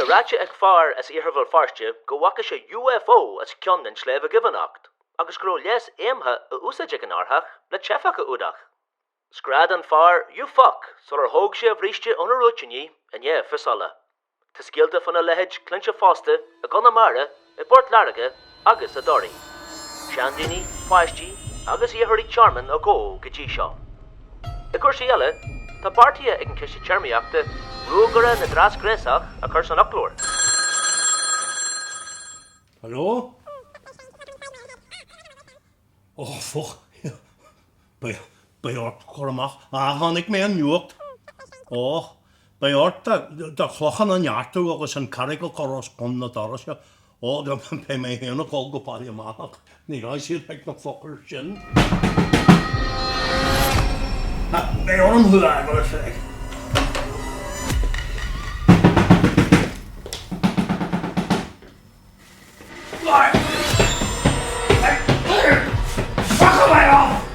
Ratcha ag far as iarhafal farste go whacha se UFO as cion in sléfa givanacht. Agus gro les éimthe a úsaide an árthach le tefacha údach. Scrad an far, you fuck, solar hoog sé bhríste onarúitini and yeah, fisala. Ta skilta fan a lehead clincha fosta, a gona mara, a bort larga, agus a dori. Shandini, Faisti, agus iarhari charman a go gaji seo. A cursiella, ta partia ag an kishi charmiachta, rúgara na dras gresach a cursan uclor. Hallo? Oh, fuck. Bij ort kormach. Han ik mee een nuocht. Oh, bij ort dat slochan een jaar toe ook eens een karikkel koros kon dat alles ja. Oh, dan bij mij heen ook al gepar je maak. Nee, hij ziet ik nog fucker zin. Bij ort hoe daar wel zeg. Fuck mij af!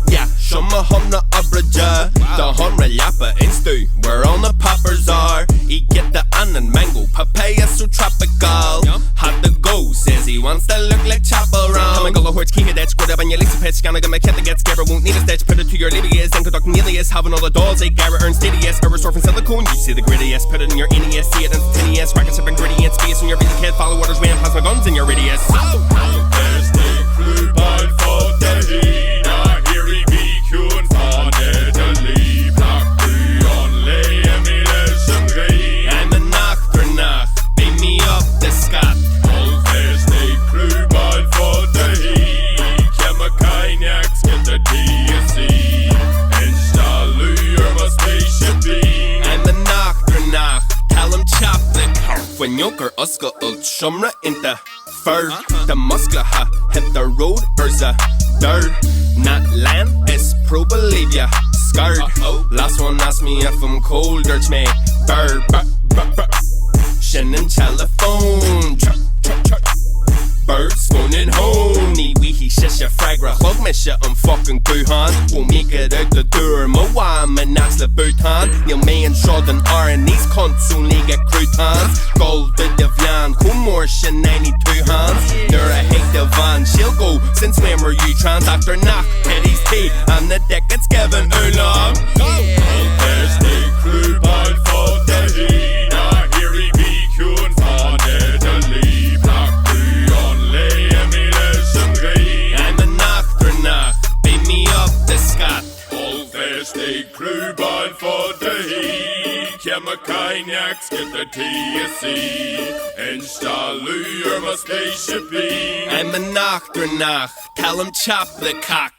Yeah, sheomra humna obráide, the humra leapa Instealladh, where all the poppers are. He get the anainn, mangó, papaya so tropical. Had to go, says he wants to look like Chappell Roan. Come and go the horse, keep it that squared up on your Lease-a-Pit. Scanna get my cat that gets scared, won't need a stitch. Put it to your Liricí, and conduct Neelius. Having all the dolls, a Garrett earns steadiest. Errors from silicone, you see the grittiest. Put it in your NES, see it instantaneous. Rackets up and gritty in space when you're busy kid. Follow orders, man, plasma guns in your radius. There's the crúbáil for the heat. Héirigh be ciúin fan Italy. Breacadh on leis an ghaoth. I'm an Eachtrannach, beam me up the Scott. Ollphéist the crúbáil for the heat. Ceimiceáin X, get the DSC. Instealladh, spaceshipín. I'm an Eachtrannach, tell him chop the car. When yoker uska sheomra into fur. The Measctha hit the road, a dirt. Not land, it's believe ya. Scared. Last one asked me if I'm cold or me. Bird. Shin telephone. Birds phoning home. Nee wee shisha fragra. Hug me shit fucking gohan. Won't make it out the door. My wam and that's the bootan. You'll me and Jordan are and these cunts only get croutons. Gold to the Vian. Come more shin 92 hands. You're a hate the van. She'll go since when were you trans after knock. Teddy's tea. And the deck it's Kevin Oolong. Ollphéist the crúbáil for the heat. Héirigh be ciúin fan Italy. Breacadh on leis an ghaoth. I'm an Eachtrannach, beam me up the Scott. Ollphéist the crúbáil for the heat. Ceimiceáin X, get the TSC. Instealladh, spaceshipín. I'm an Eachtrannach, tell him chop the cock.